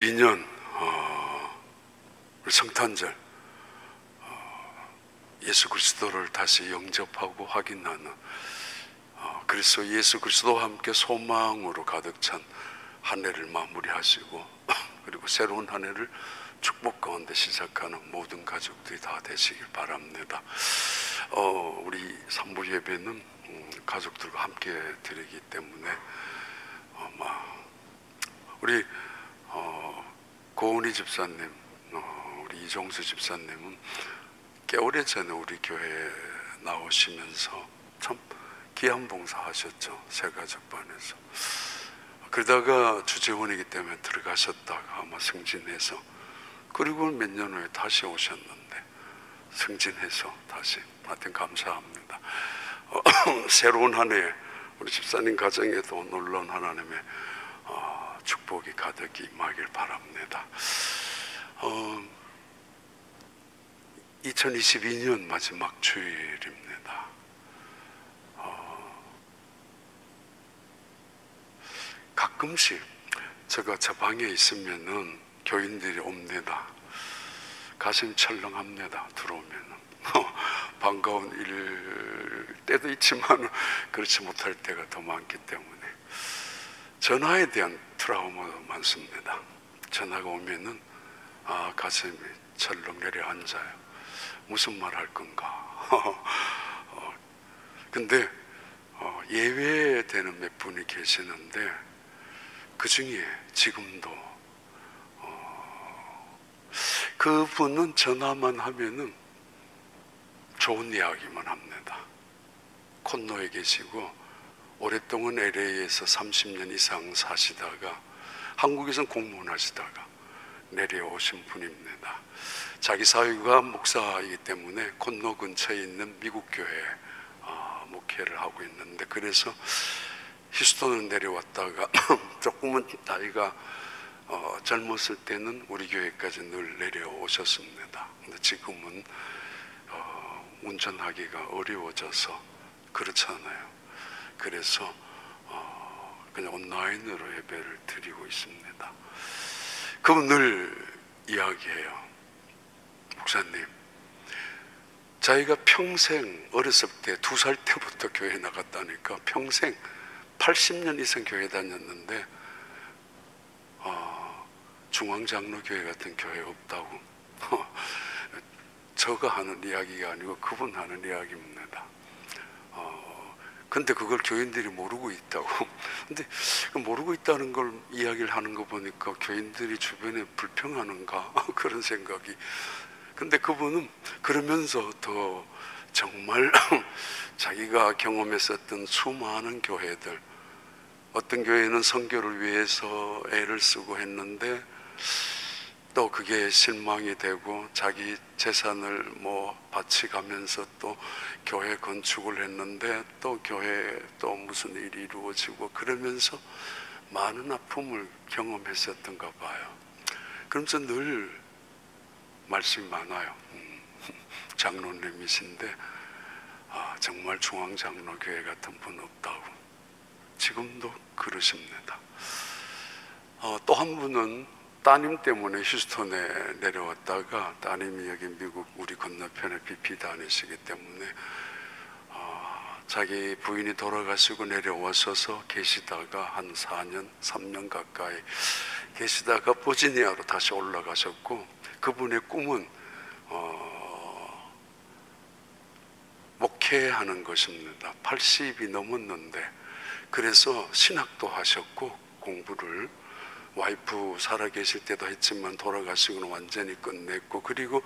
2022년 성탄절 예수 그리스도를 다시 영접하고 확인하는 그리스도 예수 그리스도와 함께 소망으로 가득 찬 한 해를 마무리하시고 그리고 새로운 한 해를 축복 가운데 시작하는 모든 가족들이 다 되시길 바랍니다. 우리 3부 예배는 가족들과 함께 드리기 때문에 우리 고은희 집사님, 우리 이종수 집사님은 꽤 오래전에 우리 교회에 나오시면서 참 귀한 봉사 하셨죠. 새가족반에서. 그러다가 주재원이기 때문에 들어가셨다가 아마 승진해서 그리고 몇 년 후에 다시 오셨는데 승진해서 다시 하여튼 감사합니다. 새로운 한 해 우리 집사님 가정에도 놀라운 하나님의 축복이 가득히 임하길 바랍니다. 2022년 마지막 주일입니다. 가끔씩 제가 저 방에 있으면은 교인들이 옵니다. 가슴이 철렁합니다. 들어오면은 반가운 일 때도 있지만 그렇지 못할 때가 더 많기 때문에 전화에 대한 트라우마도 많습니다. 전화가 오면은 가슴이 철렁 내려앉아요. 무슨 말 할 건가. 근데 예외되는 몇 분이 계시는데 그 중에 지금도 그분은 전화만 하면은 좋은 이야기만 합니다. 콘노에 계시고 오랫동안 LA에서 30년 이상 사시다가 한국에서는 공무원 하시다가 내려오신 분입니다. 자기 사위가 목사이기 때문에 콘노 근처에 있는 미국 교회에 목회를 하고 있는데 그래서 휴스턴을 내려왔다가 조금은 나이가 젊었을 때는 우리 교회까지 늘 내려오셨습니다. 근데 지금은 운전하기가 어려워져서 그렇잖아요. 그래서 그냥 온라인으로 예배를 드리고 있습니다. 그분 늘 이야기해요. 목사님, 자기가 평생 어렸을 때 2살 때부터 교회 나갔다니까 평생 80년 이상 교회 다녔는데 중앙장로교회 같은 교회 없다고. 저가 하는 이야기가 아니고 그분 하는 이야기입니다. 근데 그걸 교인들이 모르고 있다고. 근데 모르고 있다는 걸 이야기를 하는 거 보니까 교인들이 주변에 불평하는가 그런 생각이. 근데 그분은 그러면서 더 정말 자기가 경험했었던 수많은 교회들, 어떤 교회는 선교를 위해서 애를 쓰고 했는데 또 그게 실망이 되고 자기 재산을 바치가면서 또 교회 건축을 했는데 또 교회에 또 무슨 일이 이루어지고 그러면서 많은 아픔을 경험했었던가 봐요. 그러면서 늘 말씀이 많아요. 장로님이신데 정말 중앙장로교회 같은 분 없다고. 지금도 그러십니다. 또 한 분은 따님 때문에 휴스턴에 내려왔다가 따님이 여기 미국 우리 건너편에 BP 다니시기 때문에 자기 부인이 돌아가시고 내려와셔서 계시다가 한 4년, 3년 가까이 계시다가 버지니아로 다시 올라가셨고 그분의 꿈은 목회하는 것입니다. 80이 넘었는데 그래서 신학도 하셨고 공부를 와이프 살아계실 때도 했지만 돌아가시고는 완전히 끝냈고 그리고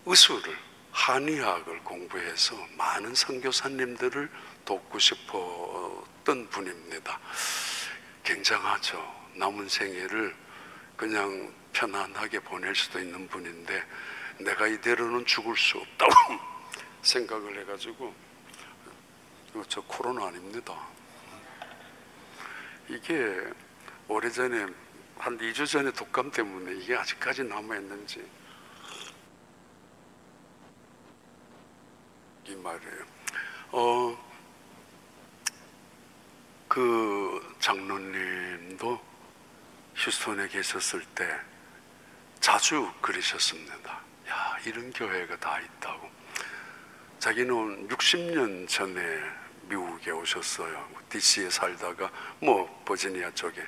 의술을 한의학을 공부해서 많은 선교사님들을 돕고 싶었던 분입니다. 굉장하죠. 남은 생애를 그냥 편안하게 보낼 수도 있는 분인데 내가 이대로는 죽을 수 없다고 생각을 해가지고 저 코로나 아닙니다. 이게 오래전에 한 2주 전에 독감 때문에 이게 아직까지 남아있는지 이 말이에요. 그 장로님도 휴스턴에 계셨을 때 자주 그러셨습니다. 야, 이런 교회가 다 있다고. 자기는 60년 전에 미국에 오셨어요. DC에 살다가 버지니아 쪽에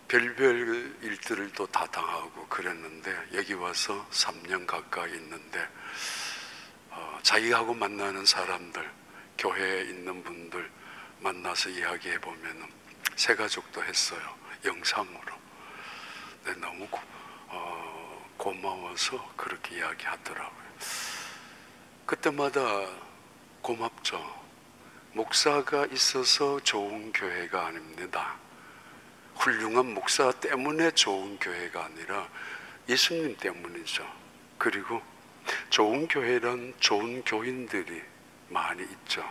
별별 일들을 또 다 당하고 그랬는데 여기 와서 3년 가까이 있는데 자기하고 만나는 사람들, 교회에 있는 분들 만나서 이야기해 보면은 새 가족도 했어요. 영상으로. 네, 너무 고마워서 그렇게 이야기하더라고요. 그때마다 고맙죠. 목사가 있어서 좋은 교회가 아닙니다. 훌륭한 목사 때문에 좋은 교회가 아니라 예수님 때문이죠. 그리고 좋은 교회란 좋은 교인들이 많이 있죠.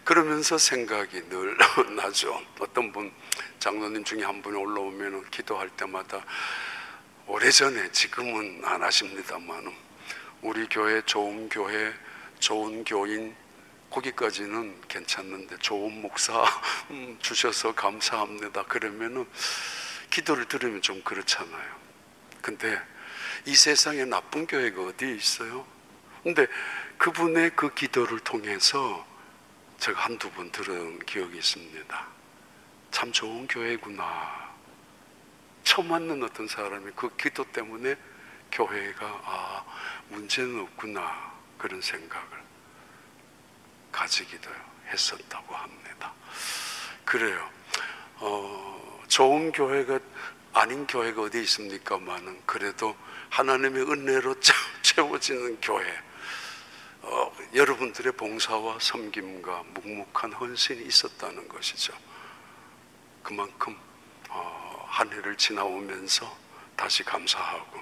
그러면서 생각이 늘 나죠. 어떤 분, 장로님 중에 한 분이 올라오면 기도할 때마다 오래전에, 지금은 안 하십니다만, 우리 교회, 좋은 교인, 거기까지는 괜찮는데 좋은 목사 주셔서 감사합니다. 그러면은 기도를 들으면 좀 그렇잖아요. 근데 이 세상에 나쁜 교회가 어디에 있어요? 근데 그분의 그 기도를 통해서 제가 한두 번 들은 기억이 있습니다. 참 좋은 교회구나. 처음 만난 어떤 사람이 그 기도 때문에 교회가 문제는 없구나, 그런 생각을 가지기도 했었다고 합니다. 그래요. 좋은 교회가 아닌 교회가 어디 있습니까만은 그래도 하나님의 은혜로 채워지는 교회, 여러분들의 봉사와 섬김과 묵묵한 헌신이 있었다는 것이죠. 그만큼 한 해를 지나오면서 다시 감사하고,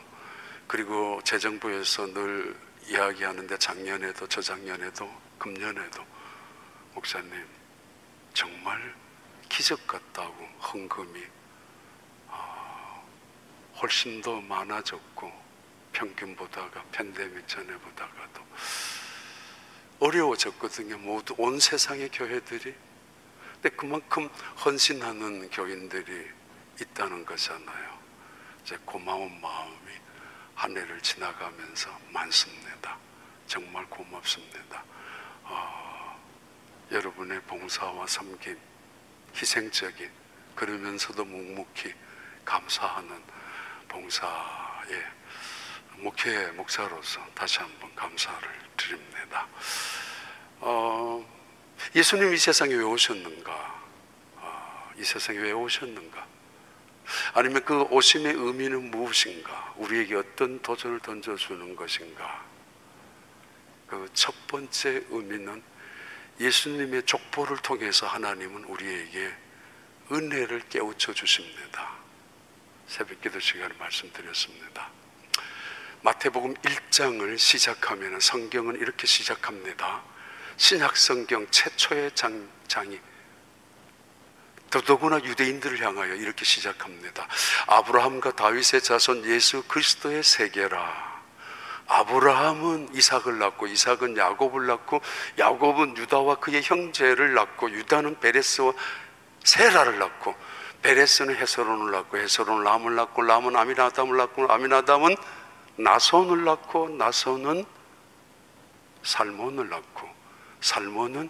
그리고 재정부에서 늘 이야기하는데 작년에도 저작년에도 금년에도 목사님 정말 기적 같다고 헌금이 훨씬 더 많아졌고, 평균보다가 팬데믹 전에보다가도 어려워졌거든요. 모두 온 세상의 교회들이. 근데 그만큼 헌신하는 교인들이 있다는 거잖아요. 이제 고마운 마음이 한 해를 지나가면서 많습니다. 정말 고맙습니다. 여러분의 봉사와 섬김, 희생적인, 그러면서도 묵묵히 감사하는 봉사에 목사로서 다시 한번 감사를 드립니다. 예수님 이 세상에 왜 오셨는가? 이 세상에 왜 오셨는가? 아니면 그 오심의 의미는 무엇인가? 우리에게 어떤 도전을 던져주는 것인가? 그 첫 번째 의미는 예수님의 족보를 통해서 하나님은 우리에게 은혜를 깨우쳐 주십니다. 새벽기도 시간에 말씀드렸습니다. 마태복음 1장을 시작하면 성경은 이렇게 시작합니다. 신약성경 최초의 장이 더더구나 유대인들을 향하여 이렇게 시작합니다. 아브라함과 다윗의 자손 예수 그리스도의 세계라. 아브라함은 이삭을 낳고, 이삭은 야곱을 낳고, 야곱은 유다와 그의 형제를 낳고, 유다는 베레스와 세라를 낳고, 베레스는 헤스론을 낳고, 헤스론은 람을 낳고, 람은 아미나담을 낳고, 아미나담은 나손을 낳고, 나손은 살몬을 낳고, 살몬은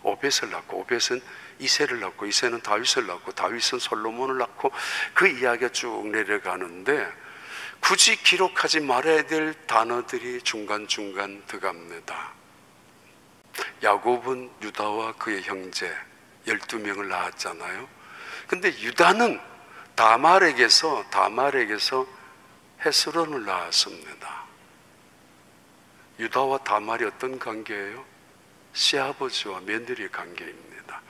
오벳을 낳고, 오벳은 이새를 낳고, 이새는 다윗을 낳고, 다윗은 솔로몬을 낳고, 그 이야기가 쭉 내려가는데 굳이 기록하지 말아야 될 단어들이 중간중간 들어갑니다. 야곱은 유다와 그의 형제 12명을 낳았잖아요. 근데 유다는 다말에게서 헤스론을 낳았습니다. 유다와 다말이 어떤 관계예요? 시아버지와 며느리의 관계입니다.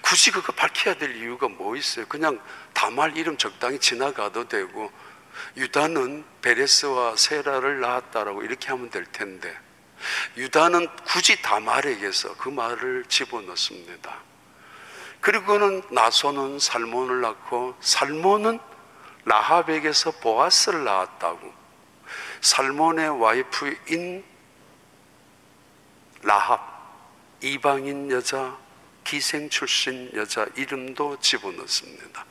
굳이 그거 밝혀야 될 이유가 뭐 있어요? 그냥 다말 이름 적당히 지나가도 되고, 유다는 베레스와 세라를 낳았다라고 이렇게 하면 될 텐데, 유다는 굳이 다말에게서 그 말을 집어넣습니다. 그리고는 나손은 살몬을 낳고, 살몬은 라합에게서 보아스를 낳았다고. 살몬의 와이프인 라합, 이방인 여자, 기생 출신 여자 이름도 집어넣습니다.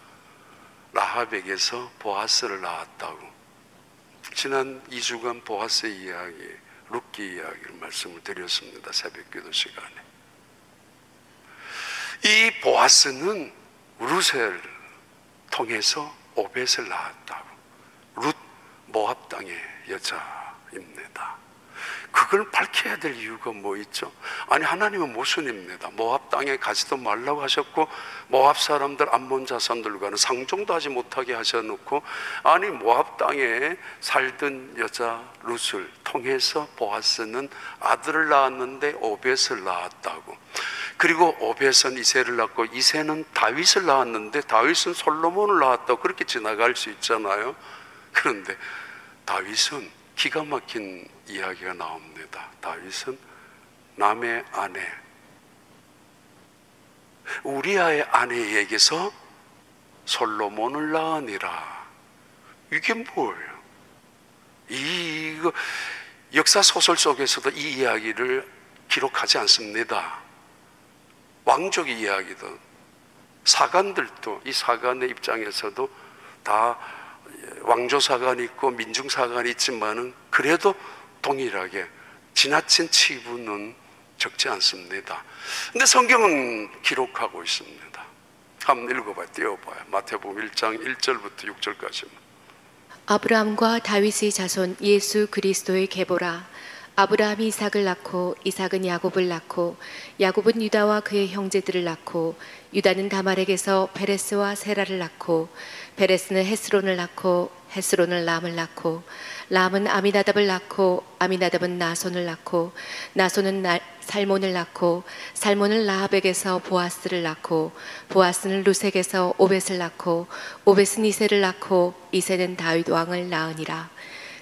라합에게서 보아스를 낳았다고. 지난 2주간 보아스 이야기, 룻기 이야기를 말씀을 드렸습니다. 새벽기도 시간에. 이 보아스는 룻을 통해서 오벳을 낳았다고. 룻 모압 땅의 여자입니다. 그걸 밝혀야 될 이유가 뭐 있죠? 아니, 하나님은 모순입니다. 모압 땅에 가지도 말라고 하셨고, 모압 사람들 암몬 자손들과는 상종도 하지 못하게 하셔놓고, 아니 모압 땅에 살던 여자 룻을 통해서 보아스는 아들을 낳았는데 오벳을 낳았다고. 그리고 오벳은 이새를 낳고 이새는 다윗을 낳았는데 다윗은 솔로몬을 낳았다고. 그렇게 지나갈 수 있잖아요. 그런데 다윗은 기가 막힌 이야기가 나옵니다. 다윗은 남의 아내 우리아의 아내에게서 솔로몬을 낳으니라. 이게 뭐예요? 이거 역사 소설 속에서도 이 이야기를 기록하지 않습니다. 왕족의 이야기도, 사관들도, 이 사관의 입장에서도 다 왕조사관이 있고 민중사관이 있지만은 그래도 동일하게 지나친 치부는 적지 않습니다. 근데 성경은 기록하고 있습니다. 한번 읽어봐요. 띄워봐요. 마태복음 1장 1절부터 6절까지만. 아브라함과 다윗의 자손 예수 그리스도의 계보라. 아브라함이 이삭을 낳고 이삭은 야곱을 낳고 야곱은 유다와 그의 형제들을 낳고 유다는 다말에게서 베레스와 세라를 낳고 베레스는 헤스론을 낳고 헤스론은 람을 낳고 람은 아미나답을 낳고 아미나답은 나손을 낳고 나손은 살몬을 낳고 살몬은 라합에게서 보아스를 낳고 보아스는 룻에게서 오벳을 낳고 오벳은 이새를 낳고 이새는 다윗 왕을 낳으니라.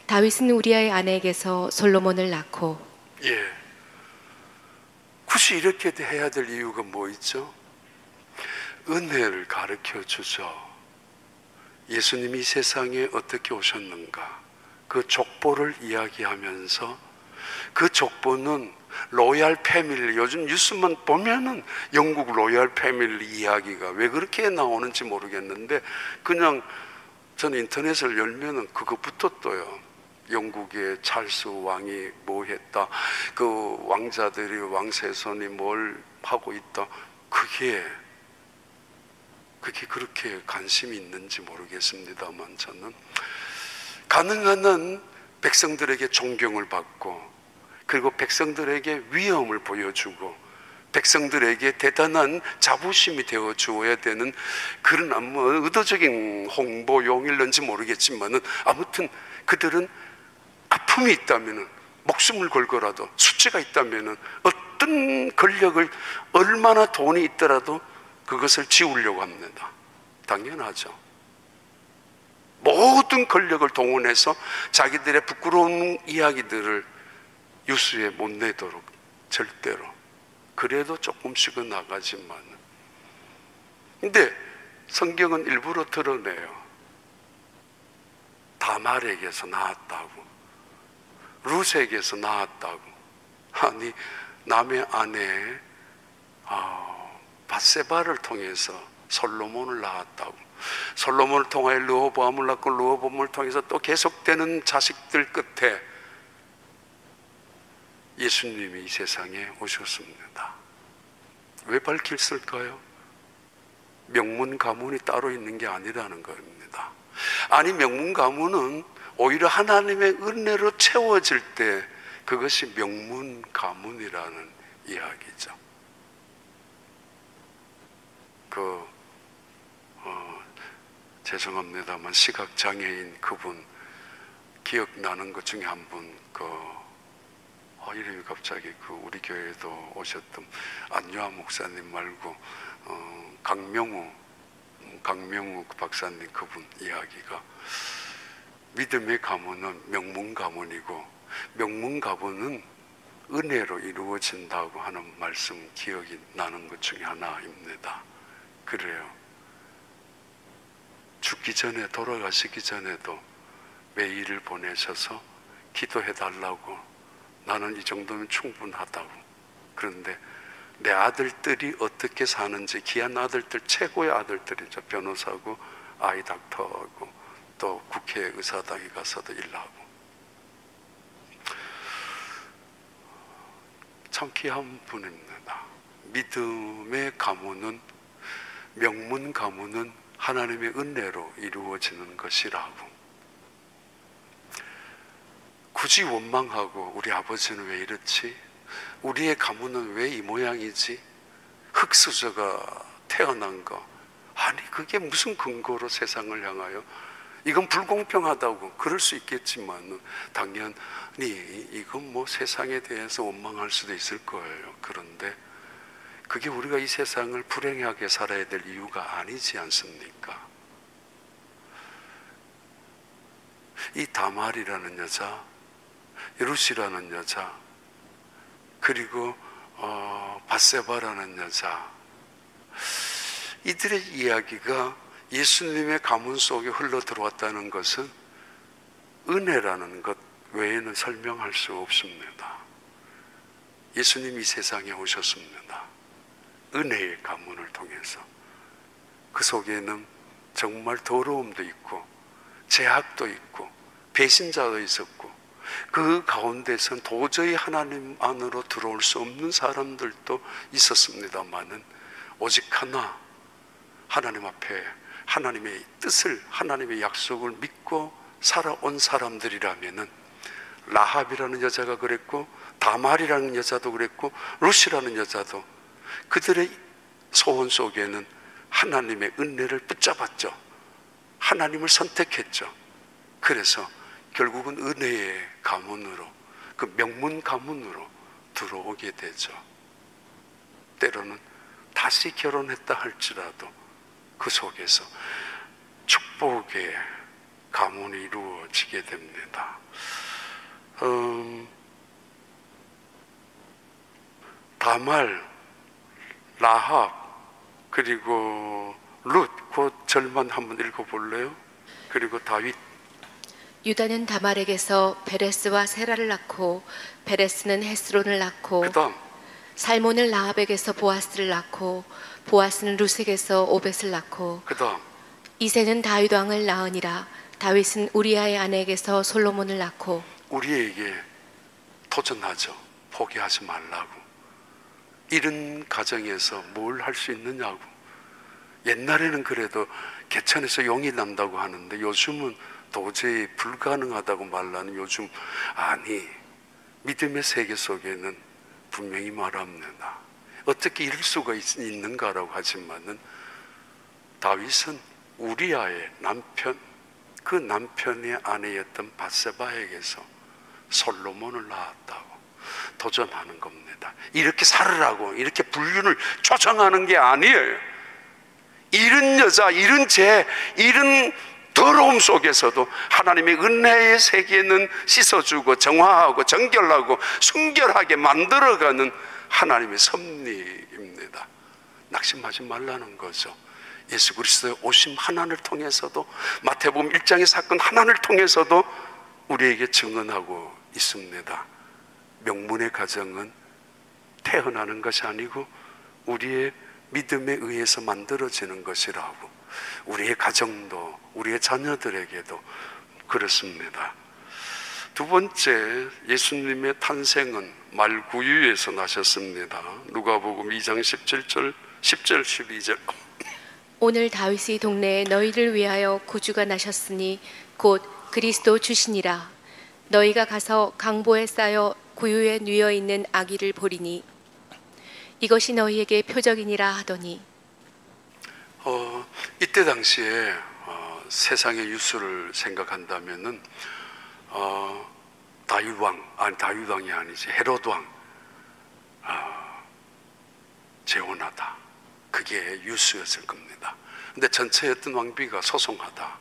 다윗은 우리아의 아내에게서 솔로몬을 낳고. 예, 굳이 이렇게 해야 될 이유가 뭐 있죠? 은혜를 가르쳐 주죠. 예수님이 세상에 어떻게 오셨는가, 그 족보를 이야기하면서, 그 족보는 로얄 패밀리, 요즘 뉴스만 보면은 영국 로얄 패밀리 이야기가 왜 그렇게 나오는지 모르겠는데, 그냥 저는 인터넷을 열면은 그것부터 떠요. 영국의 찰스 왕이 뭐 했다, 그 왕자들이, 왕세손이 뭘 하고 있다. 그게 그렇게 관심이 있는지 모르겠습니다만, 저는 가능한 한 백성들에게 존경을 받고, 그리고 백성들에게 위엄을 보여주고, 백성들에게 대단한 자부심이 되어 주어야 되는 그런, 뭐 의도적인 홍보용일런지 모르겠지만은, 아무튼 그들은 아픔이 있다면은, 목숨을 걸고라도, 수치가 있다면은, 어떤 권력을, 얼마나 돈이 있더라도 그것을 지우려고 합니다. 당연하죠. 모든 권력을 동원해서 자기들의 부끄러운 이야기들을 뉴스에 못 내도록, 절대로. 그래도 조금씩은 나가지만. 근데 성경은 일부러 드러내요. 다말에게서 나왔다고, 룻에게서 나왔다고. 아니, 남의 아내 밧세바를 통해서 솔로몬을 낳았다고. 솔로몬을 통하여 르호보암을 낳고 르호보암을 통해서 또 계속되는 자식들 끝에 예수님이 이 세상에 오셨습니다. 왜 밝혔을까요? 명문 가문이 따로 있는 게 아니라는 겁니다. 아니, 명문 가문은 오히려 하나님의 은혜로 채워질 때 그것이 명문 가문이라는 이야기죠. 죄송합니다만 시각장애인 그분 기억나는 것 중에 한 분, 이름이 갑자기 우리 교회에도 오셨던 안유아 목사님 말고 강명우 박사님, 그분 이야기가, 믿음의 가문은 명문 가문이고 명문 가문은 은혜로 이루어진다고 하는 말씀 기억이 나는 것 중에 하나입니다. 그래요. 죽기 전에, 돌아가시기 전에도 메일을 보내셔서 기도해 달라고, 나는 이 정도면 충분하다고. 그런데 내 아들들이 어떻게 사는지, 귀한 아들들, 최고의 아들들이죠. 변호사고 아이 닥터하고 또 국회의사당에 가서도 일하고 참 귀한 분입니다. 믿음의 가문은, 명문 가문은 하나님의 은혜로 이루어지는 것이라고. 굳이 원망하고 우리 아버지는 왜 이렇지? 우리의 가문은 왜 이 모양이지? 흙수저가 태어난 거, 아니 그게 무슨 근거로 세상을 향하여, 이건 불공평하다고 그럴 수 있겠지만 당연히 이건 뭐 세상에 대해서 원망할 수도 있을 거예요. 그런데 그게 우리가 이 세상을 불행하게 살아야 될 이유가 아니지 않습니까? 이 다말이라는 여자, 룻이라는 여자, 그리고 밧세바라는 여자, 이들의 이야기가 예수님의 가문 속에 흘러 들어왔다는 것은 은혜라는 것 외에는 설명할 수 없습니다. 예수님이 세상에 오셨습니다. 은혜의 가문을 통해서. 그 속에는 정말 더러움도 있고 죄악도 있고 배신자도 있었고, 그 가운데선 도저히 하나님 안으로 들어올 수 없는 사람들도 있었습니다마는 오직 하나, 하나님 앞에 하나님의 뜻을, 하나님의 약속을 믿고 살아온 사람들이라면은, 라합이라는 여자가 그랬고 다말이라는 여자도 그랬고 룻이라는 여자도 그들의 소원 속에는 하나님의 은혜를 붙잡았죠. 하나님을 선택했죠. 그래서 결국은 은혜의 가문으로, 그 명문 가문으로 들어오게 되죠. 때로는 다시 결혼했다 할지라도 그 속에서 축복의 가문이 이루어지게 됩니다. 다말, 라합, 그리고 룻, 그 절만 한번 읽어볼래요? 그리고 다윗. 유다는 다말에게서 베레스와 세라를 낳고, 베레스는 헤스론을 낳고, 그 다음 살몬은 라합에게서 보아스를 낳고, 보아스는 룻에게서 오벳을 낳고, 그 다음 이새는 다윗 왕을 낳으니라. 다윗은 우리아의 아내에게서 솔로몬을 낳고. 우리에게 도전하죠. 포기하지 말라고. 이런 가정에서 뭘 할 수 있느냐고. 옛날에는 그래도 개천에서 용이 난다고 하는데 요즘은 도저히 불가능하다고 말하는 요즘, 아니 믿음의 세계 속에는 분명히 말합니다. 어떻게 이럴 수가 있는가라고 하지만은 다윗은 우리아의 남편, 그 남편의 아내였던 밧세바에게서 솔로몬을 낳았다고 도전하는 겁니다. 이렇게 살으라고 이렇게 불륜을 조장하는 게 아니에요. 이런 여자, 이런 죄, 이런 더러움 속에서도 하나님의 은혜의 세계는 씻어주고 정화하고 정결하고 순결하게 만들어가는 하나님의 섭리입니다. 낙심하지 말라는 거죠. 예수 그리스도의 오심 하나를 통해서도, 마태복음 1장의 사건 하나를 통해서도 우리에게 증언하고 있습니다. 명문의 가정은 태어나는 것이 아니고 우리의 믿음에 의해서 만들어지는 것이라고. 우리의 가정도, 우리의 자녀들에게도 그렇습니다. 두 번째, 예수님의 탄생은 말구유에서 나셨습니다. 누가복음 2장 17절, 10절, 12절. 오늘 다윗의 동네에 너희를 위하여 구주가 나셨으니 곧 그리스도 주시니라. 너희가 가서 강보에 쌓여 구유에 누워 있는 아기를 보리니 이것이 너희에게 표적이니라 하더니. 이때 당시에 세상의 유수를 생각한다면은 다윗왕이 아니지, 헤롯왕 재혼하다, 그게 유수였을 겁니다. 근데 전체의 어떤 왕비가 소송하다,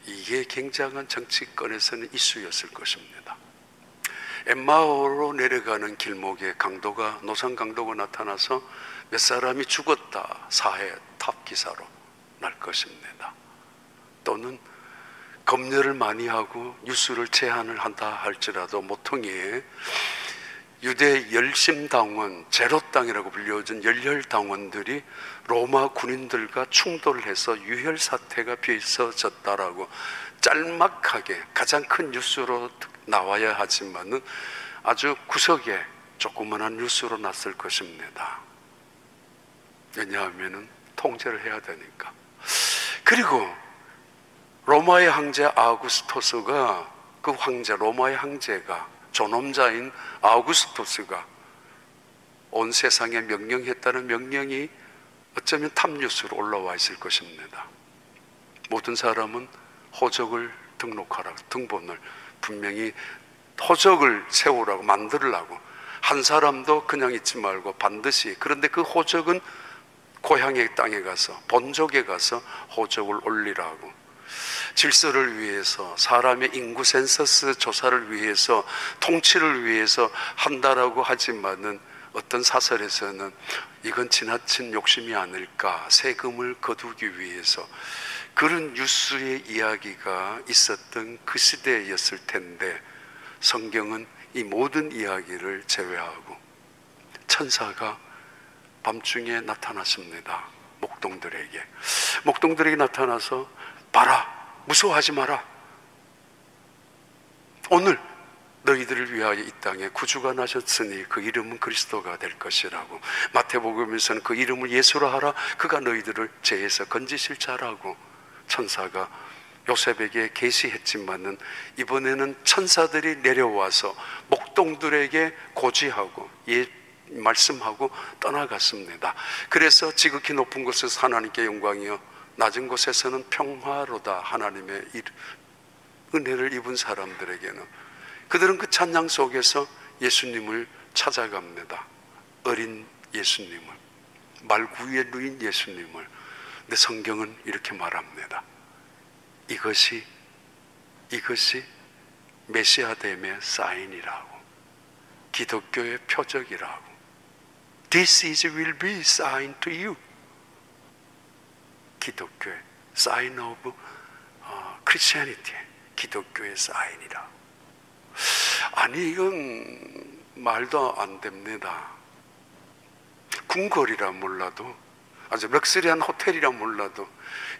이게 굉장한 정치권에서는 이슈였을 것입니다. 엠마오로 내려가는 길목에 노상 강도가 나타나서 몇 사람이 죽었다, 사회 탑 기사로 날 것입니다. 또는 검열을 많이 하고 뉴스를 제한을 한다 할지라도 모퉁이에 유대 열심당원, 제로 땅이라고 불려진 열혈당원들이 로마 군인들과 충돌을 해서 유혈 사태가 빚어졌다라고 짤막하게 가장 큰 뉴스로 나와야 하지만은 아주 구석에 조그만한 뉴스로 났을 것입니다. 왜냐하면은 통제를 해야 되니까. 그리고 로마의 황제 아우구스토스가, 그 황제, 로마의 황제가, 존엄자인 아우구스토스가 온 세상에 명령했다는 명령이 어쩌면 탑뉴스로 올라와 있을 것입니다. 모든 사람은 호적을 등록하라고, 등본을 분명히 호적을 세우라고, 만들으라고. 한 사람도 그냥 있지 말고 반드시, 그런데 그 호적은 고향의 땅에 가서, 본족에 가서 호적을 올리라고. 질서를 위해서, 사람의 인구 센서스 조사를 위해서, 통치를 위해서 한다라고 하지만은 어떤 사설에서는 이건 지나친 욕심이 아닐까, 세금을 거두기 위해서, 그런 뉴스의 이야기가 있었던 그 시대였을 텐데, 성경은 이 모든 이야기를 제외하고 천사가 밤중에 나타났습니다. 목동들에게 나타나서, 봐라, 무서워하지 마라. 오늘 너희들을 위하여 이 땅에 구주가 나셨으니 그 이름은 그리스도가 될 것이라고. 마태복음에서는 그 이름을 예수라 하라, 그가 너희들을 죄에서 건지실 자라고 천사가 요셉에게 계시했지만은, 이번에는 천사들이 내려와서 목동들에게 고지하고 말씀하고 떠나갔습니다. 그래서 지극히 높은 곳에서 하나님께 영광이요, 낮은 곳에서는 평화로다. 하나님의 은혜를 입은 사람들에게는, 그들은 그 찬양 속에서 예수님을 찾아갑니다. 어린 예수님을, 말구유에 누인 예수님을. 근데 성경은 이렇게 말합니다. 이것이 메시아됨의 사인이라고, 기독교의 표적이라고. This will be sign to you. 기독교의 sign of Christianity, 기독교의 사인이라. 아니, 이건 말도 안 됩니다. 궁궐이라 몰라도, 아주 럭셔리한 호텔이라 몰라도,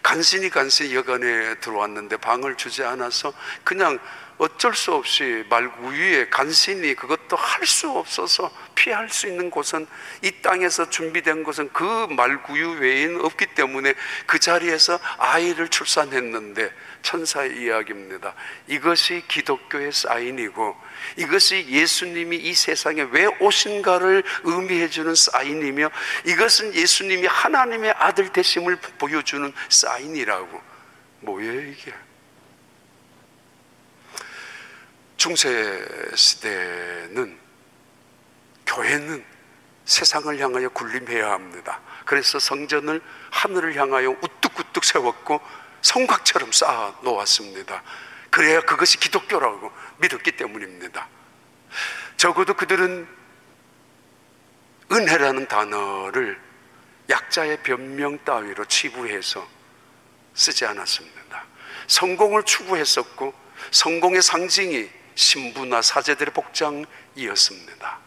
간신히 여관에 들어왔는데 방을 주지 않아서 그냥 어쩔 수 없이 말구유에 간신히, 그것도 할 수 없어서 피할 수 있는 곳은, 이 땅에서 준비된 곳은 그 말구유 외에는 없기 때문에 그 자리에서 아이를 출산했는데, 천사의 이야기입니다. 이것이 기독교의 사인이고, 이것이 예수님이 이 세상에 왜 오신가를 의미해 주는 사인이며, 이것은 예수님이 하나님의 아들 되심을 보여주는 사인이라고. 뭐예요 이게? 중세 시대는, 교회는 세상을 향하여 군림해야 합니다. 그래서 성전을 하늘을 향하여 우뚝우뚝 세웠고 성곽처럼 쌓아 놓았습니다. 그래야 그것이 기독교라고 믿었기 때문입니다. 적어도 그들은 은혜라는 단어를 약자의 변명 따위로 치부해서 쓰지 않았습니다. 성공을 추구했었고, 성공의 상징이 신부나 사제들의 복장이었습니다.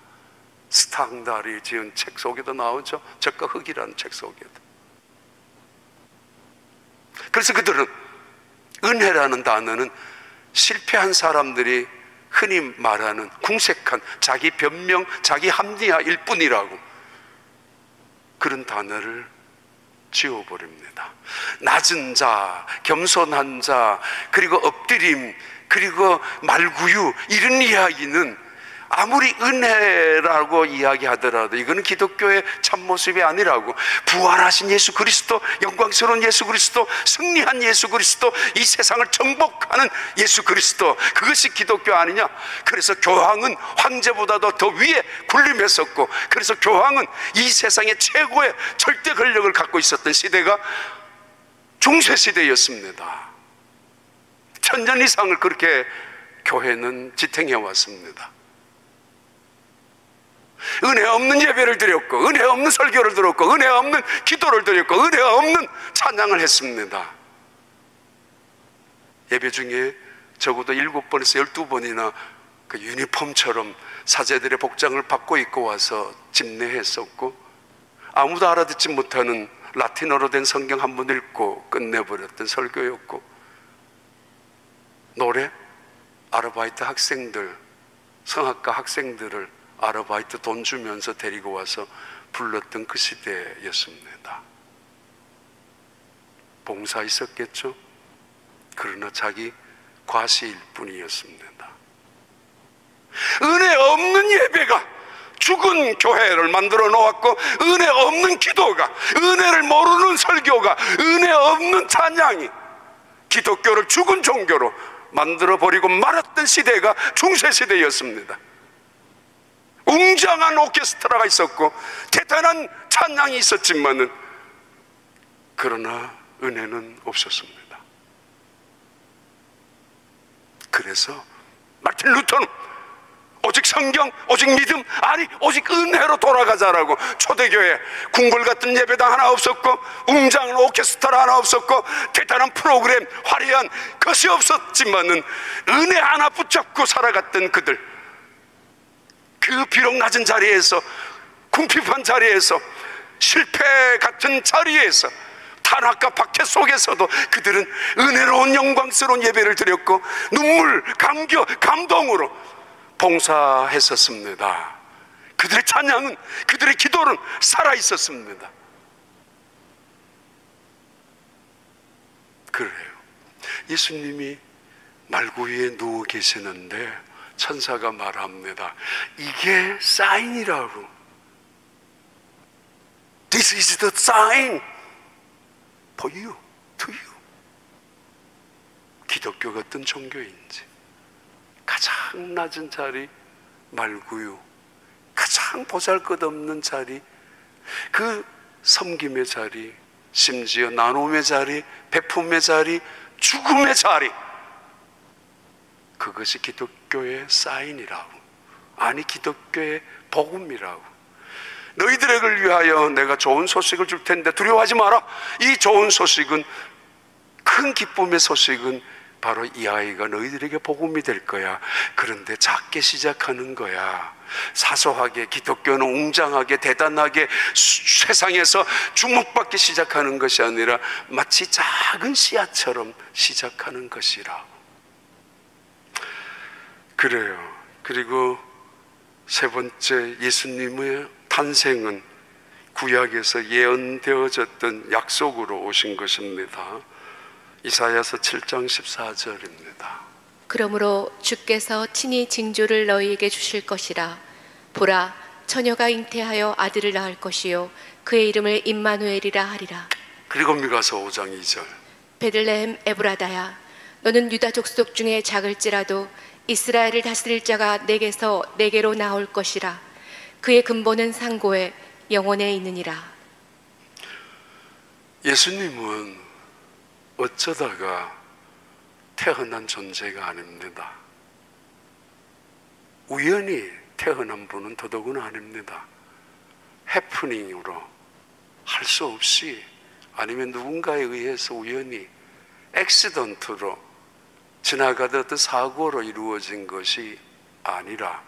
스탕달이 지은 책 속에도 나오죠. 적과 흑이라는 책 속에도. 그래서 그들은 은혜라는 단어는 실패한 사람들이 흔히 말하는 궁색한 자기 변명, 자기 합리화일 뿐이라고, 그런 단어를 지워버립니다. 낮은 자, 겸손한 자, 그리고 엎드림, 그리고 말구유, 이런 이야기는 아무리 은혜라고 이야기하더라도 이거는 기독교의 참모습이 아니라고. 부활하신 예수 그리스도, 영광스러운 예수 그리스도, 승리한 예수 그리스도, 이 세상을 정복하는 예수 그리스도, 그것이 기독교 아니냐. 그래서 교황은 황제보다도 더 위에 군림했었고, 그래서 교황은 이 세상의 최고의 절대 권력을 갖고 있었던 시대가 중세시대였습니다. 1000년 이상을 그렇게 교회는 지탱해 왔습니다. 은혜 없는 예배를 드렸고, 은혜 없는 설교를 들었고, 은혜 없는 기도를 드렸고, 은혜 없는 찬양을 했습니다. 예배 중에 적어도 7번에서 12번이나 그 유니폼처럼 사제들의 복장을 받고 입고 와서 집례했었고, 아무도 알아듣지 못하는 라틴어로 된 성경 한 번 읽고 끝내버렸던 설교였고, 노래, 아르바이트 학생들, 성악가 학생들을 아르바이트 돈 주면서 데리고 와서 불렀던 그 시대였습니다. 봉사 있었겠죠? 그러나 자기 과시일 뿐이었습니다. 은혜 없는 예배가 죽은 교회를 만들어 놓았고, 은혜 없는 기도가, 은혜를 모르는 설교가, 은혜 없는 찬양이 기독교를 죽은 종교로 만들어 버리고 말았던 시대가 중세시대였습니다. 웅장한 오케스트라가 있었고 대단한 찬양이 있었지만은, 그러나 은혜는 없었습니다. 그래서 마틴 루터는 오직 성경, 오직 믿음, 아니 오직 은혜로 돌아가자라고, 초대교회 궁궐 같은 예배당 하나 없었고, 웅장한 오케스트라 하나 없었고, 대단한 프로그램, 화려한 것이 없었지만은 은혜 하나 붙잡고 살아갔던 그들, 그 비록 낮은 자리에서, 궁핍한 자리에서, 실패 같은 자리에서, 탄압과 박해 속에서도 그들은 은혜로운 영광스러운 예배를 드렸고, 눈물, 감격, 감동으로 봉사했었습니다. 그들의 찬양은, 그들의 기도는 살아있었습니다. 그래요. 예수님이 말구 위에 누워 계시는데 천사가 말합니다. 이게 사인이라고. This is the sign for you, to you. 기독교가 어떤 종교인지, 가장 낮은 자리, 말구유, 가장 보잘것없는 자리, 그 섬김의 자리, 심지어 나눔의 자리, 베품의 자리, 죽음의 자리, 그것이 기독교의 사인이라고, 아니 기독교의 복음이라고. 너희들에게 위하여 내가 좋은 소식을 줄 텐데 두려워하지 마라. 이 좋은 소식은, 큰 기쁨의 소식은 바로 이 아이가 너희들에게 복음이 될 거야. 그런데 작게 시작하는 거야. 사소하게, 기독교는 웅장하게, 대단하게 세상에서 주목받기 시작하는 것이 아니라 마치 작은 씨앗처럼 시작하는 것이라고. 그래요. 그리고 세 번째, 예수님의 탄생은 구약에서 예언되어졌던 약속으로 오신 것입니다. 이사야서 7장 14절입니다. 그러므로 주께서 친히 징조를 너희에게 주실 것이라. 보라, 처녀가 잉태하여 아들을 낳을 것이요 그의 이름을 임마누엘이라 하리라. 그리고 미가서 5장 2절. 베들레헴 에브라다야, 너는 유다 족속 중에 작을지라도 이스라엘을 다스릴 자가 내게서 내게로 나올 것이라. 그의 근본은 상고에 영원에 있느니라. 예수님은 어쩌다가 태어난 존재가 아닙니다. 우연히 태어난 분은 더더구나 아닙니다. 해프닝으로, 할 수 없이, 아니면 누군가에 의해서 우연히 액시던트로 지나가던 어떤 사고로 이루어진 것이 아니라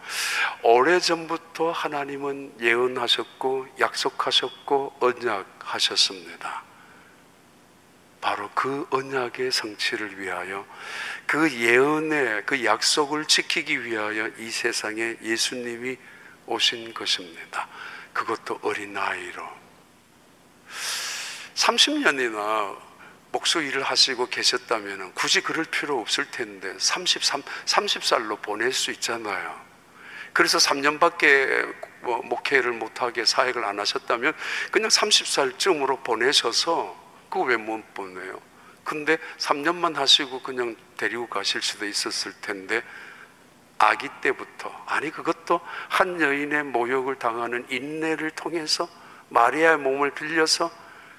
오래전부터 하나님은 예언하셨고 약속하셨고 언약하셨습니다. 바로 그 언약의 성취를 위하여, 그 예언의 그 약속을 지키기 위하여 이 세상에 예수님이 오신 것입니다. 그것도 어린 나이로. 30년이나 목수 일을 하시고 계셨다면 굳이 그럴 필요 없을 텐데 30살로 보낼 수 있잖아요. 그래서 3년밖에 목회를 못하게 사역을 안 하셨다면 그냥 30살쯤으로 보내셔서, 그거 왜 못 보내요? 근데 3년만 하시고 그냥 데리고 가실 수도 있었을 텐데, 아기 때부터, 아니 그것도 한 여인의 모욕을 당하는 인내를 통해서 마리아의 몸을 빌려서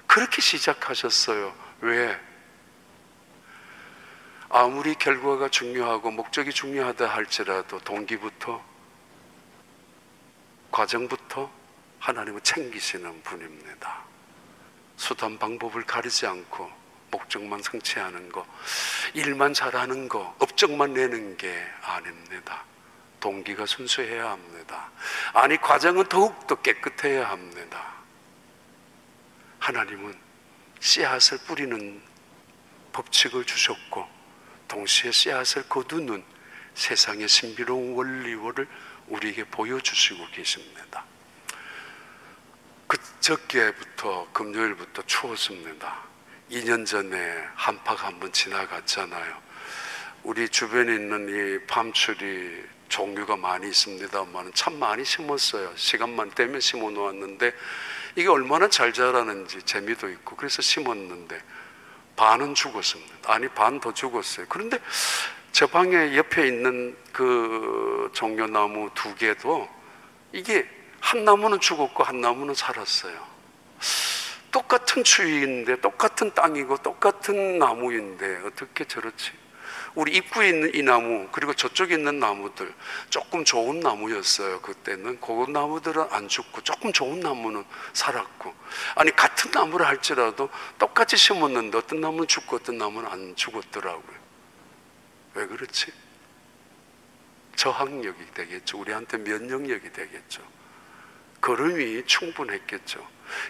그렇게 시작하셨어요. 왜? 아무리 결과가 중요하고 목적이 중요하다 할지라도 동기부터, 과정부터 하나님은 챙기시는 분입니다. 수단 방법을 가리지 않고 목적만 성취하는 거, 일만 잘하는 거, 업적만 내는 게 아닙니다. 동기가 순수해야 합니다. 아니, 과정은 더욱더 깨끗해야 합니다. 하나님은 씨앗을 뿌리는 법칙을 주셨고 동시에 씨앗을 거두는 세상의 신비로운 원리를 우리에게 보여주시고 계십니다. 그저께부터 금요일부터 추웠습니다. 2년 전에 한파가 한번 지나갔잖아요. 우리 주변에 있는 이 팜추리 종류가 많이 있습니다만 참 많이 심었어요. 시간만 되면 심어 놓았는데 이게 얼마나 잘 자라는지 재미도 있고 그래서 심었는데 반은 죽었습니다. 아니, 반 더 죽었어요. 그런데 저 방에 옆에 있는 그 종려나무 2개도 이게 한 나무는 죽었고 한 나무는 살았어요. 똑같은 추위인데 똑같은 땅이고 똑같은 나무인데 어떻게 저렇지? 우리 입구에 있는 이 나무 그리고 저쪽에 있는 나무들 조금 좋은 나무였어요. 그때는 그 나무들은 안 죽고 조금 좋은 나무는 살았고, 아니 같은 나무를 할지라도 똑같이 심었는데 어떤 나무는 죽고 어떤 나무는 안 죽었더라고요. 왜 그렇지? 저항력이 되겠죠. 우리한테 면역력이 되겠죠. 거름이 충분했겠죠.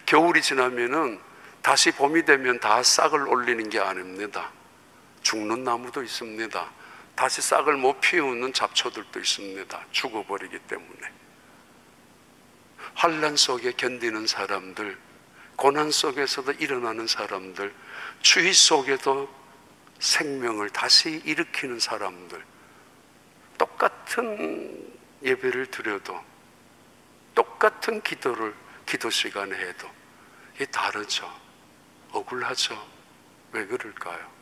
겨울이 지나면은 다시 봄이 되면 다 싹을 올리는 게 아닙니다. 죽는 나무도 있습니다. 다시 싹을 못 피우는 잡초들도 있습니다. 죽어버리기 때문에. 환난 속에 견디는 사람들, 고난 속에서도 일어나는 사람들, 추위 속에도 생명을 다시 일으키는 사람들, 똑같은 예배를 드려도 똑같은 기도 시간에 해도 이게 다르죠. 억울하죠. 왜 그럴까요?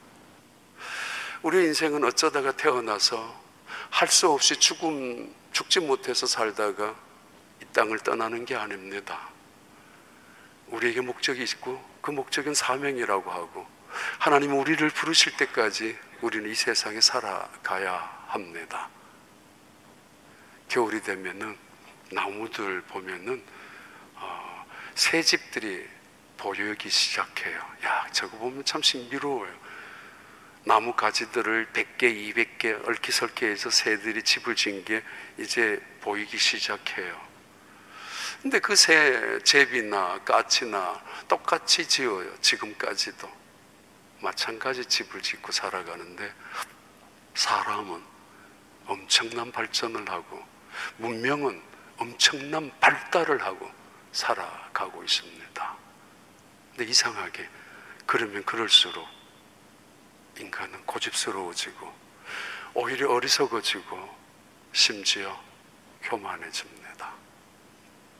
우리 인생은 어쩌다가 태어나서 할 수 없이 죽지 못해서 살다가 이 땅을 떠나는 게 아닙니다. 우리에게 목적이 있고 그 목적은 사명이라고 하고 하나님은 우리를 부르실 때까지 우리는 이 세상에 살아가야 합니다. 겨울이 되면은 나무들 보면은 새 집들이 보이기 시작해요. 야, 저거 보면 참 신비로워요. 나무 가지들을 100개, 200개 얽히설키해서 새들이 집을 진 게 이제 보이기 시작해요. 근데 그 새 제비나 까치나 똑같이 지어요. 지금까지도 마찬가지 집을 짓고 살아가는데 사람은 엄청난 발전을 하고 문명은 엄청난 발달을 하고 살아가고 있습니다. 근데 이상하게 그러면 그럴수록 인간은 고집스러워지고 오히려 어리석어지고 심지어 교만해집니다.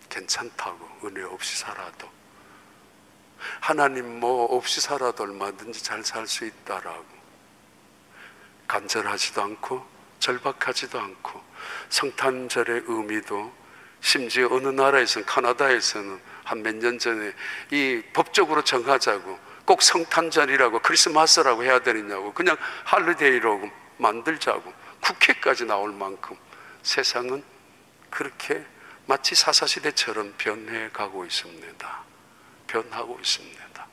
괜찮다고 은혜 없이 살아도, 하나님 뭐 없이 살아도 얼마든지 잘 살 수 있다라고 간절하지도 않고 절박하지도 않고, 성탄절의 의미도 심지어 어느 나라에서는, 카나다에서는 한 몇 년 전에 이 법적으로 정하자고, 꼭 성탄절이라고 크리스마스라고 해야 되느냐고 그냥 할리데이라고 만들자고 국회까지 나올 만큼 세상은 그렇게 마치 사사시대처럼 변해가고 있습니다. 변하고 있습니다.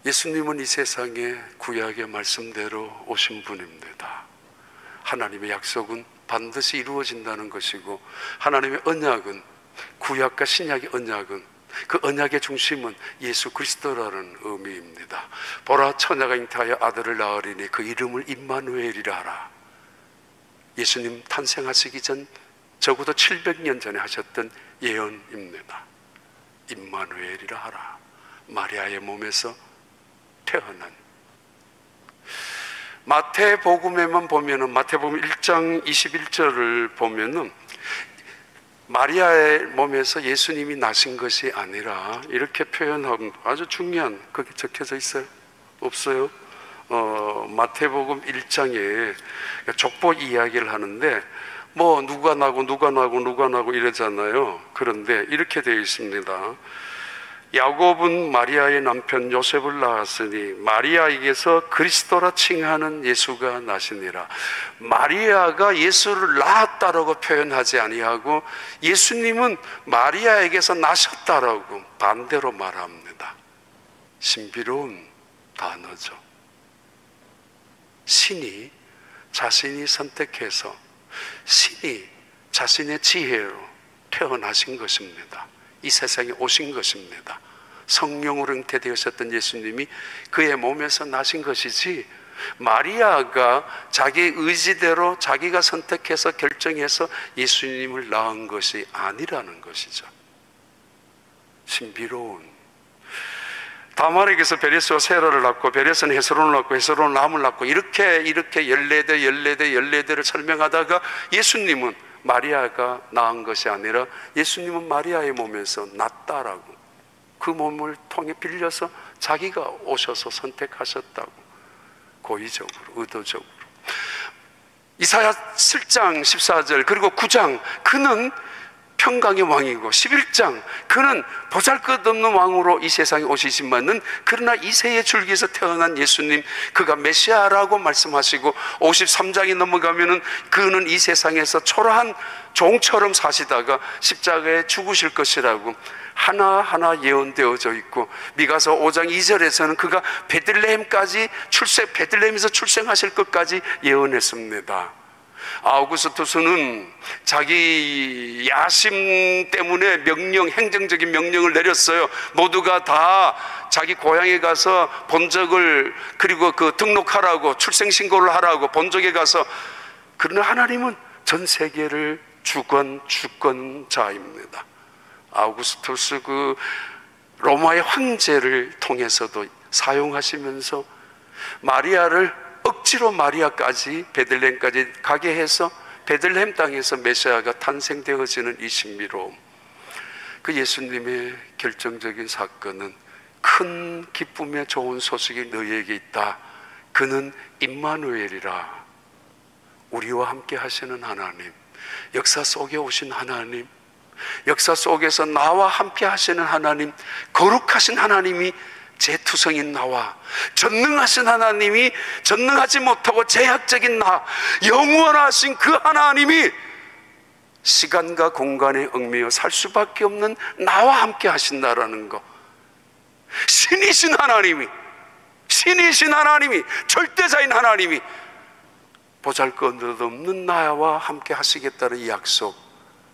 예수님은 이 세상에 구약의 말씀대로 오신 분입니다. 하나님의 약속은 반드시 이루어진다는 것이고, 하나님의 언약은, 구약과 신약의 언약은, 그 언약의 중심은 예수 그리스도라는 의미입니다. 보라, 처녀가 잉태하여 아들을 낳으리니 그 이름을 임마누엘이라 하라. 예수님 탄생하시기 전 적어도 700년 전에 하셨던 예언입니다. 임마누엘이라 하라. 마리아의 몸에서 태어난. 마태복음에만 보면은, 마태복음 1장 21절을 보면은 마리아의 몸에서 예수님이 나신 것이 아니라 이렇게 표현하면 아주 중요한, 거기 적혀져 있어요? 없어요? 마태복음 1장에 족보 이야기를 하는데 뭐 누가 나고 이러잖아요. 그런데 이렇게 되어 있습니다. 야곱은 마리아의 남편 요셉을 낳았으니 마리아에게서 그리스도라 칭하는 예수가 나시니라. 마리아가 예수를 낳았다라고 표현하지 아니하고 예수님은 마리아에게서 나셨다라고 반대로 말합니다. 신비로운 단어죠. 신이 자신이 선택해서 신이 자신의 지혜로 태어나신 것입니다. 이 세상에 오신 것입니다. 성령으로 잉태되셨던 예수님이 그의 몸에서 나신 것이지, 마리아가 자기 의지대로 자기가 선택해서 결정해서 예수님을 낳은 것이 아니라는 것이죠. 신비로운, 다말에게서 베레스와 세라를 낳고, 베레스는 헤스론을 낳고, 헤스론은 람을 낳고, 이렇게 14대를 설명하다가 예수님은 마리아가 낳은 것이 아니라 예수님은 마리아의 몸에서 낳았다라고, 그 몸을 통해 빌려서 자기가 오셔서 선택하셨다고, 고의적으로, 의도적으로. 이사야 7장 14절 그리고 9장 그는 평강의 왕이고, 11장 그는 보잘것없는 왕으로 이 세상에 오시지만은 그러나 이새의 줄기에서 태어난 예수님, 그가 메시아라고 말씀하시고, 53장이 넘어가면은 그는 이 세상에서 초라한 종처럼 사시다가 십자가에 죽으실 것이라고 하나하나 예언되어져 있고, 미가서 5장 2절에서는 그가 베들레헴에서 출생하실 것까지 예언했습니다. 아우구스투스는 자기 야심 때문에 행정적인 명령을 내렸어요. 모두가 다 자기 고향에 가서 본적을, 그리고 그 등록하라고, 출생신고를 하라고 본적에 가서. 그러나 하나님은 전 세계를 주권자입니다. 아우구스투스 그 로마의 황제를 통해서도 사용하시면서 마리아를 억지로 마리아까지 베들레헴까지 가게 해서 베들레헴 땅에서 메시아가 탄생되어지는 이 신비로움, 그 예수님의 결정적인 사건은 큰 기쁨의 좋은 소식이 너희에게 있다. 그는 임마누엘이라, 우리와 함께 하시는 하나님, 역사 속에 오신 하나님, 역사 속에서 나와 함께 하시는 하나님, 거룩하신 하나님이 제투성인 나와, 전능하신 하나님이 전능하지 못하고 제약적인 나, 영원하신 그 하나님이 시간과 공간에 얽매여 살 수밖에 없는 나와 함께 하신다라는 것. 신이신 하나님이, 절대자인 하나님이 보잘것없는 나와 함께 하시겠다는 이 약속,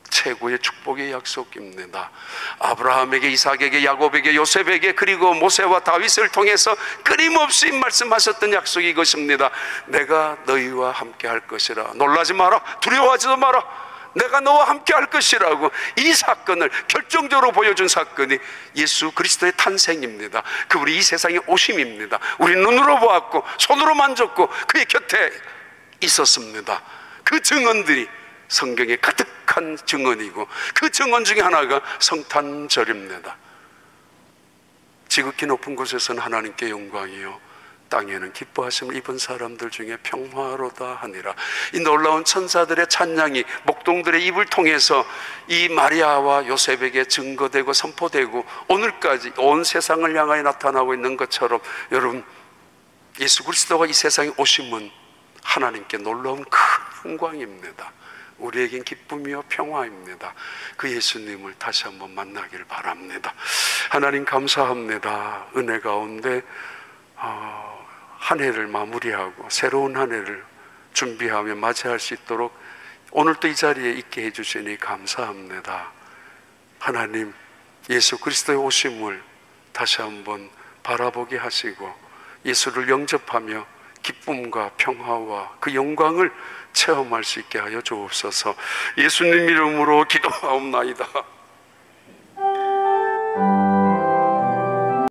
최고의 축복의 약속입니다. 아브라함에게, 이삭에게, 야곱에게, 요셉에게, 그리고 모세와 다윗을 통해서 끊임없이 말씀하셨던 약속이 이것입니다. 내가 너희와 함께 할 것이라, 놀라지 마라, 두려워하지도 마라, 내가 너와 함께 할 것이라고. 이 사건을 결정적으로 보여준 사건이 예수 그리스도의 탄생입니다. 그분이 이 세상에 오심입니다. 우리 눈으로 보았고 손으로 만졌고 그의 곁에 있었습니다. 그 증언들이 성경에 가득한 증언이고, 그 증언 중에 하나가 성탄절입니다. 지극히 높은 곳에서는 하나님께 영광이요, 땅에는 기뻐하심을 입은 사람들 중에 평화로다 하니라. 이 놀라운 천사들의 찬양이 목동들의 입을 통해서 이 마리아와 요셉에게 증거되고 선포되고 오늘까지 온 세상을 향하여 나타나고 있는 것처럼, 여러분, 예수 그리스도가 이 세상에 오심은 하나님께 놀라운 큰 영광입니다. 우리에겐 기쁨이요 평화입니다. 그 예수님을 다시 한번 만나기를 바랍니다. 하나님 감사합니다. 은혜 가운데 한 해를 마무리하고 새로운 한 해를 준비하며 맞이할 수 있도록 오늘 또 이 자리에 있게 해주시니 감사합니다. 하나님, 예수 그리스도의 오심을 다시 한번 바라보게 하시고 예수를 영접하며 기쁨과 평화와 그 영광을 체험할 수 있게 하여 주옵소서. 예수님 이름으로 기도하옵나이다.